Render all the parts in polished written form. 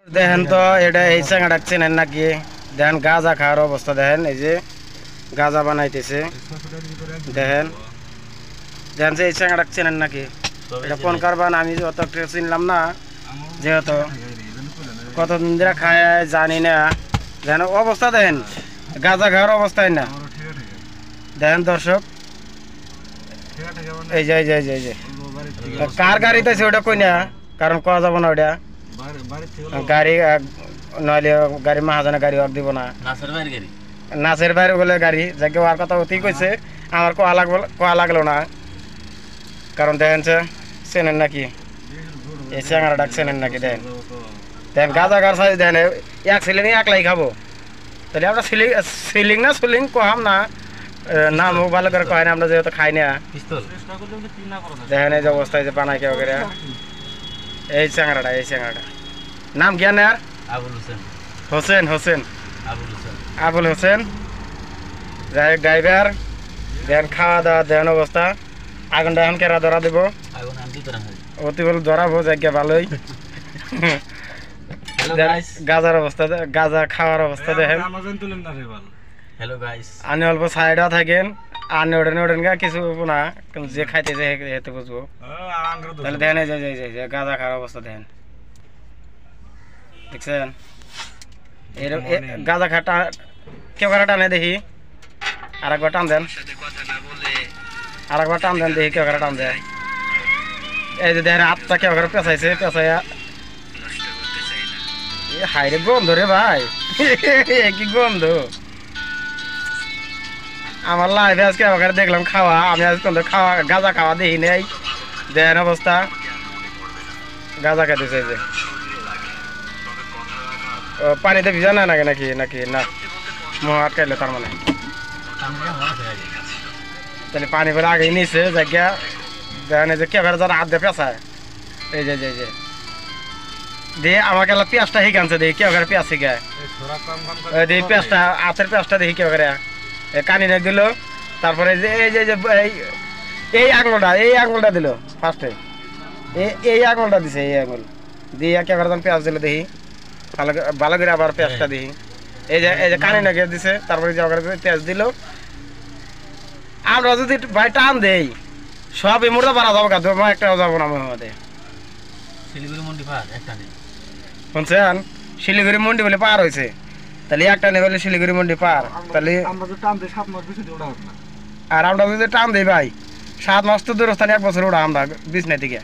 দেখেন তো এটা এই চাঙা ডাকছেন নাকি? দেখেন গাঁজা খাওয়ার অবস্থা দেখেন, এই যে গাঁজা বানাইতেছে দেখেন। দেখেন যে এই চাঙা ডাকছেন নাকি? এটা কোন কারবান আমি অত চিনলাম না, যেহেতু কতদিন ধরে খায় জানি না। দেখেন অবস্থা দেখেন, গাঁজা খাওয়ার অবস্থায় না দেখেন দর্শক। এই যে এই যে এই যে কার গাড়িতে আছে ওটা কই না, কারণ কোয়া যাব না ওটা গাড়ি, নইলে গাড়ি মাহাজনে গাড়ি আর দিব না। নাচের বাইরে বলে গাড়ি যাকে আর কথা অতি কইছে, আমার কোয়া লাগলো না। কারণ দেখেন চেনেন নাকি এই চ্যাংরা ডাক চেনেন নাকি? দেখেন দেখেন গাঁজা গাছ সাইজ দেখেন, এক সিলিং একলাই খাবো। তাহলে আমরা সিলিং না সুলিং কহাম না, নাম ভালো করে কয় না, আমরা যেহেতু খাই না। দেখেন এই যে অবস্থায় যে বানাই কেউ করে এই চ্যাংরাটা, এই চ্যাংরাটা নাম জ্ঞান আর হোসেন, হোসেন আবুল হোসেন যাই ড্রাইভার। দেন খাওয়া দাওয়া দেন অবস্থা, আগুনটা এখন কেরা ধরা দেবো, অতি বল ধরাবো জায়গা ভালোই। গাজার অবস্থা, গাজা খাওয়ার অবস্থা দেখেন। আনি অল্প সাইডও থাকেন, আনি ওঠেন ওঠেন গা কিছু না, যে খাইতেছে হেতে বুঝবো। তাহলে দেখেন এই যে গাজা খাওয়ার অবস্থা দেখেন, দেখছেন? গাঁজা খাটা কেউ কারা টানে দেখি, আর একবার টান দেন, আর একবার টান দেন দেখি কেউ কারা টান দেয়। এই যে দেখেন আটটা কেউ কারা পেঁচাইছে, পেঁচাইয়া হাইরে গন্ধ রে ভাই, কি গন্ধ! আমার লাইফে আজকে কেউ দেখলাম খাওয়া, আমি আজ খাওয়া গাঁজা খাওয়া দেখি নেই। দেখেন অবস্থা, গাঁজা খাইতেছে যে পানিতে ভিজা না নাকি নাকি নাকি না মোহ আটকাইলে, তার মানে তাহলে পানি বলে আগেই নিয়েছে জায়গা। দেখেন এই যে কেভার যারা হাত দিয়ে পেঁচায়, এই যে এই যে দিয়ে আমাকে পেঁয়াজটা শিখানছে, দেখি কেউ করে পেঁয়াজ শিখায়, দেখি পেঁয়াজটা হাতের পেঁয়াজটা দেখি কেউ করে কানি না দিল। তারপরে যে এই যে এই আঙুলটা দিল ফার্স্টে, এই আঙুলটা দিছে, এই আঙুল দিয়ে কেভার যখন পেঁয়াজ দিল দেখি ভালো করে, আবার পেঁয়াজটা দিই এই যে কানি নাকি দিছে। তারপরে যে পেঁয়াজ দিল, আমরা যদি ভাই টান দেই সব এই মুড়া বাড়া যাবো, কাজ একটাও যাবো না মধ্যে। শুনছেন শিলিগুড়ি মন্ডি বলে পার হয়েছে, তাহলে একটা নেই বলে শিলিগুড়ি মন্ডি পার। তাহলে আর আমরা যদি টান দিই ভাই 7 মাস তো দূরস্থানে 1 বছর ওটা আমরা বিছনা থেকে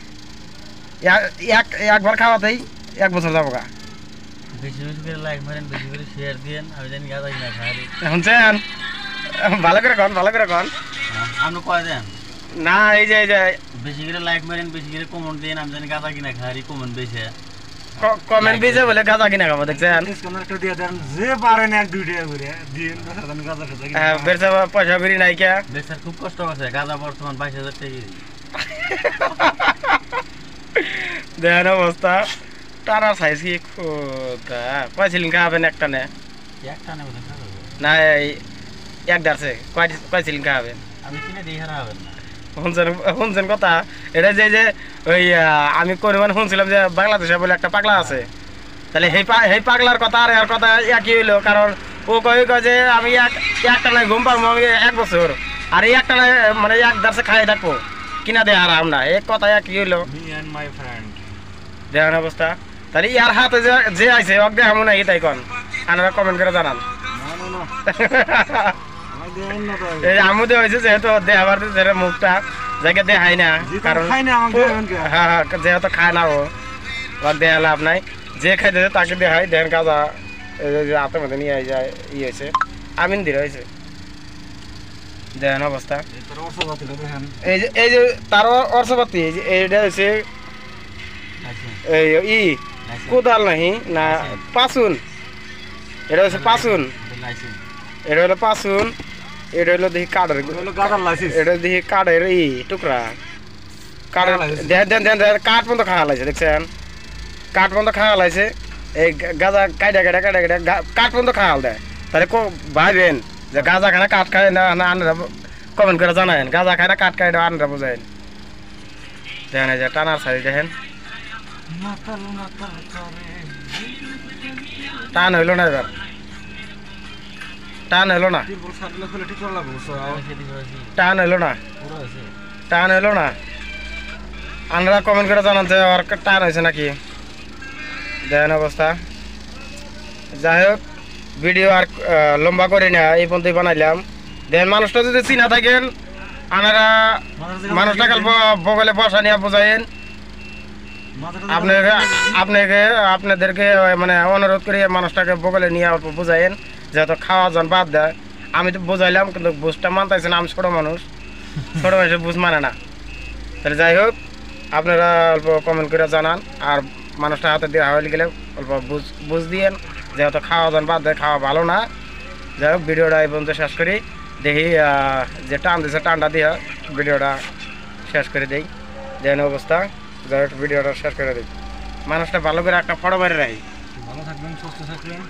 একবার খাওয়াতেই 1 বছর যাবো গা। শুনছেন ভালো করে কন, ভালো করে কন না। এই যে বেশি করে লাইক মারেন, বেশি করে কমেন্ট দেন, আমি জানি গাঁজা কিনা খাই, কমেন্ট বেশি কমেন্ট বেজে বলে গাঁজা কিনা খাবো। দেখছেন পয়সা করি নাই কে, বেচার খুব কষ্ট আছে। গাঁজা বর্তমান 22,000 টাকা কেজি। দেখেন অবস্থা, টানা সাইজ কি খোদা। কয়ছিলেন খাবেন? একটা নে না এক দাঁড়ছে কয়ছিলেন খাবেন? আমি কিনে দিয়ে হারা হবেন না। শুনছেন কথা? এটা যে ওই আমি মানে শুনছিলাম যে বাংলাদেশে বলে একটা পাগলা আছে, তাহলে সেই পাগলার কথা আর এর কথা একই হইলো। কারণ ও কয় যে আমি একটা নাই ঘুম পাবো আমি 1 বছর, আর এই একটা নাই মানে এক দাঁড়ছে খাই থাকবো, কিনা দেয় আরাম না, এক কথা একই হইলো। দেখেন অবস্থা, তাহলে ইয়ার হাতে যে আইছে ওক দেখাম না, তাই কন আপনারা কমেন্ট করে জানান। আমু দেওয়া হয়েছে যেহেতু দেখাবার মুখটা জায়গা দেখাই না, কারণ হ্যাঁ হ্যাঁ যেহেতু খায় না ও দেয়া লাভ নাই। যে খাইতেছে তাকে দেখাই। দেখেন গাঁজা হাতের মধ্যে নিয়ে যায় ইয়ে হয়েছে, আমিন দিয়ে হয়েছে। দেখেন অবস্থা, এই যে তার অর্থপাতি এইটা হয়েছে কোদাল নাহি না পাসুন, এটা হচ্ছে পাসুন, এটা হলো পাসুন, এটা হলো দেখি কাঠের, এটা দেখি কাঠের টুকরা, কাঠের দেন দেন দেন কাঠ পর্যন্ত খাওয়া লাগছে। দেখছেন কাঠ পর্যন্ত খাওয়া লাগছে, এই গাঁজা কাইটা কাঠ পর্যন্ত খাওয়া দেয়। তাহলে ভাইবেন যে গাঁজা খায় না কাঠ খায় না, আনরা কমেন্ট করে জানায়েন গাঁজা খায় না কাঠ খায় না, আনরা বোঝায়েন। দেখেন এই যে টানার সাইজ দেখেন, টান হইলো না এবার, টান হইলো না, টান হইলো না, টান হইলো না। আপনারা কমেন্ট করে জানান যে আর টান হয়েছে নাকি, দেখেন অবস্থা। যাই হোক, ভিডিও আর লম্বা করি না, এই পর্যন্ত বানাইলাম। দেখেন মানুষটা যদি চিনা থাকেন আপনারা মানুষটা কাল বগলে বসা নিয়ে বোঝাইন। আপনাদেরকে মানে অনুরোধ করি মানুষটাকে বগলে নিয়ে অল্প বোঝাইন, যেহেতু খাওয়া যান বাদ দেয়। আমি তো বোঝাইলাম কিন্তু বুঝটা মানতেছে না, আমি ছোটো মানুষ, ছোটো মানুষের বুঝ মানে না। তাহলে যাই হোক, আপনারা অল্প কমেন্ট করে জানান। আর মানুষটা হাতে দেওয়া হয়ে গেলে অল্প বুঝ দিয়েন, যেহেতু খাওয়া যান বাদ দেয়, খাওয়া ভালো না। যাই হোক, ভিডিওটা এই পর্যন্ত শেষ করি। দেখি যে টান দিছে টানটা দিয়ে ভিডিওটা শেষ করে দিই। যেন অবস্থা, যাই হোক ভিডিওটা শেষ করে দিই। মানুষটা ভালো করে একটা ফটো মেরে রাখি। ভালো থাকবেন, সুস্থ থাকবেন।